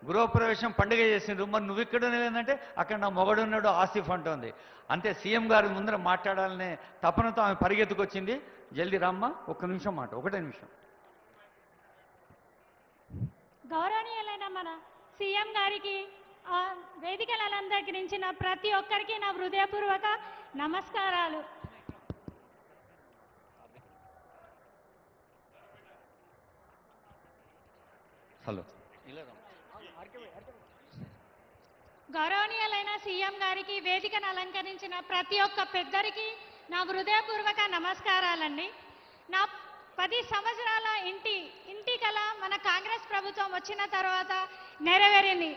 గృహప్రవేశం పండుగ చేసిండ్రు. మరి నువ్వు ఇక్కడ లేదంటే అక్కడ నా మొగడు ఉన్నాడు ఆసిఫ్ అంటోంది. అంతే సీఎం గారి ముందర మాట్లాడాలనే తపనతో ఆమె పరిగెత్తుకొచ్చింది. జల్దీ రామ్మ, ఒక్క నిమిషం మాట, ఒకటే నిమిషం. గౌరవనీయులైన మన సీఎం గారికి వేదికలు అలంకరించిన ప్రతి ఒక్కరికి నా హృదయపూర్వక నమస్కారాలు. హలో. గౌరవనీయులైన సీఎం గారికి వేదికను అలంకరించిన ప్రతి ఒక్క పెద్దరికి నా హృదయపూర్వక నమస్కారాలండి. నా 10 సంవత్సరాల ఇంటి కల మన కాంగ్రెస్ ప్రభుత్వం వచ్చిన తర్వాత నెరవేరింది.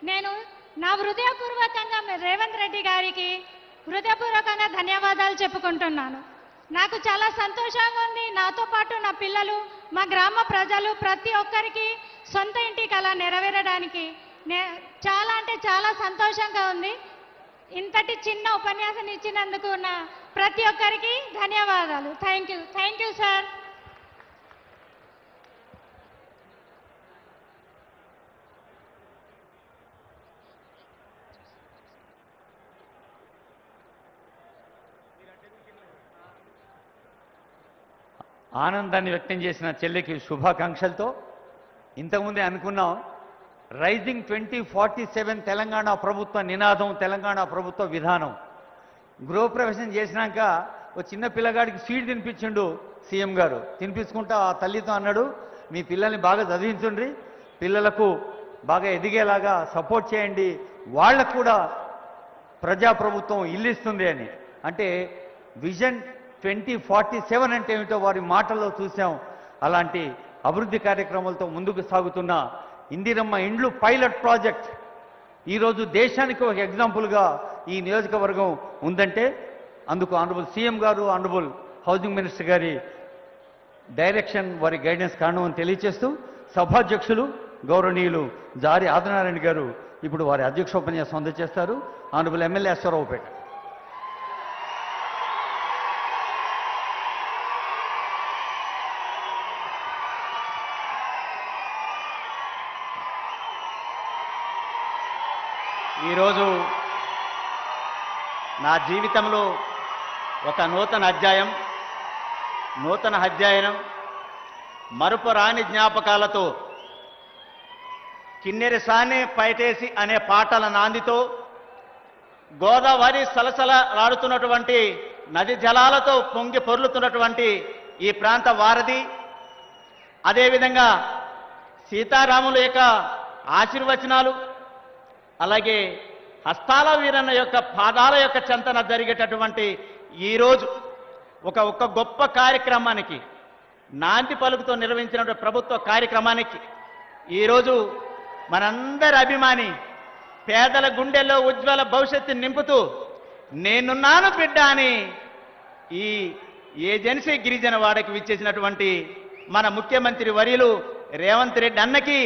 నేను నా హృదయపూర్వకంగా రేవంత్ రెడ్డి గారికి హృదయపూర్వకంగా ధన్యవాదాలు చెప్పుకుంటున్నాను. నాకు చాలా సంతోషంగా ఉంది. నాతో పాటు నా పిల్లలు, మా గ్రామ ప్రజలు ప్రతి ఒక్కరికి సొంత ఇంటి కళ నెరవేరడానికి చాలా అంటే చాలా సంతోషంగా ఉంది. ఇంతటి చిన్న ఉపన్యాసం ఇచ్చినందుకు నా ప్రతి ఒక్కరికి ధన్యవాదాలు. Thank you sir. ఆనందాన్ని వ్యక్తం చేసిన చెల్లికి శుభాకాంక్షలతో ఇంతకుముందే అనుకున్నాం, రైజింగ్ 2047 తెలంగాణ ప్రభుత్వ నినాదం, తెలంగాణ ప్రభుత్వ విధానం. గృహప్రవేశం చేసినాక ఓ చిన్న పిల్లగాడికి స్వీట్ తినిపించిండు సీఎం గారు. తినిపించుకుంటా ఆ తల్లితో అన్నాడు, మీ పిల్లల్ని బాగా చదివించుండ్రి, పిల్లలకు బాగా ఎదిగేలాగా సపోర్ట్ చేయండి, వాళ్ళకు కూడా ప్రజాప్రభుత్వం ఇల్లు ఇస్తుంది అని. అంటే విజన్ 2047 అంటే ఏమిటో వారి మాటల్లో చూసాం. అలాంటి అభివృద్ధి కార్యక్రమాలతో ముందుకు సాగుతున్న ఇందిరమ్మ ఇండ్లు పైలట్ ప్రాజెక్ట్ ఈరోజు దేశానికి ఒక ఎగ్జాంపుల్గా ఈ నియోజకవర్గం ఉందంటే అందుకు ఆనరబుల్ సీఎం గారు, ఆనరబుల్ హౌసింగ్ మినిస్టర్ గారి డైరెక్షన్, వారి గైడెన్స్ కారణం అని తెలియజేస్తూ సభాధ్యక్షులు గౌరవనీయులు జారి ఆదినారాయణ గారు ఇప్పుడు వారి అధ్యక్షోపన్యాసం అందజేస్తారు. Honourable MLA Aswaraopeta. ఈరోజు నా జీవితంలో ఒక నూతన అధ్యాయం, మరుపురాని జ్ఞాపకాలతో కిన్నెరి సానే పైటేసి అనే పాటల నాందితో గోదావరి సలసలాడుతున్నటువంటి నది జలాలతో పొంగి పొర్లుతున్నటువంటి ఈ ప్రాంత వారధి, అదేవిధంగా సీతారాముల యొక్క ఆశీర్వచనాలు, అలాగే హస్తాల వీరన్న యొక్క పాదాల యొక్క చెంతన జరిగేటటువంటి ఈరోజు ఒక గొప్ప కార్యక్రమానికి నాంది పలుకుతో నిర్వహించినటువంటి ప్రభుత్వ కార్యక్రమానికి ఈరోజు మనందరి అభిమాని, పేదల గుండెల్లో ఉజ్వల భవిష్యత్తుని నింపుతూ నేనున్నాను బిడ్డ అని ఈ ఏజెన్సీ గిరిజన వాడకి విచ్చేసినటువంటి మన ముఖ్యమంత్రి వర్యులు రేవంత్ రెడ్డి అన్నకి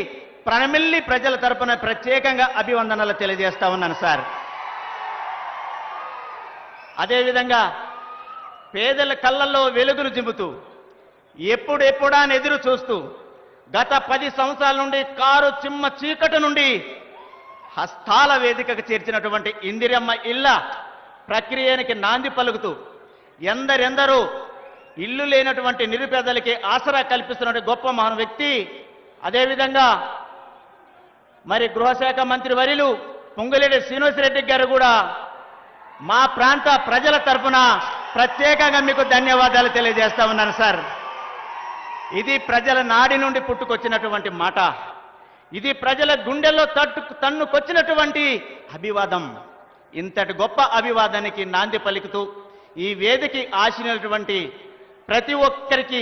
ప్రణమిల్లి ప్రజల తరపున ప్రత్యేకంగా అభివందనలు తెలియజేస్తా ఉన్నాను సార్. అదేవిధంగా పేదల కళ్ళల్లో వెలుగులు జింపుతూ ఎప్పుడెప్పుడా అని ఎదురు చూస్తూ గత 10 సంవత్సరాల నుండి కారు చిమ్మ చీకటి నుండి హస్తాల వేదికకు చేర్చినటువంటి ఇందిరమ్మ ఇళ్ళ ప్రక్రియకి నాంది పలుకుతూ ఎందరెందరూ ఇల్లు లేనటువంటి నిరుపేదలకి ఆసరా కల్పిస్తున్న గొప్ప మహాన్ వ్యక్తి. అదేవిధంగా మరి గృహశాఖ మంత్రి వర్యులు పొంగులేటి శ్రీనివాసరెడ్డి గారు కూడా మా ప్రాంత ప్రజల తరఫున ప్రత్యేకంగా మీకు ధన్యవాదాలు తెలియజేస్తా ఉన్నాను సార్. ఇది ప్రజల నాడి నుండి పుట్టుకొచ్చినటువంటి మాట, ఇది ప్రజల గుండెల్లో తన్నుకొచ్చినటువంటి అభివాదం. ఇంతటి గొప్ప అభివాదానికి నాంది పలుకుతూ ఈ వేదికకి ఆశినటువంటి ప్రతి ఒక్కరికి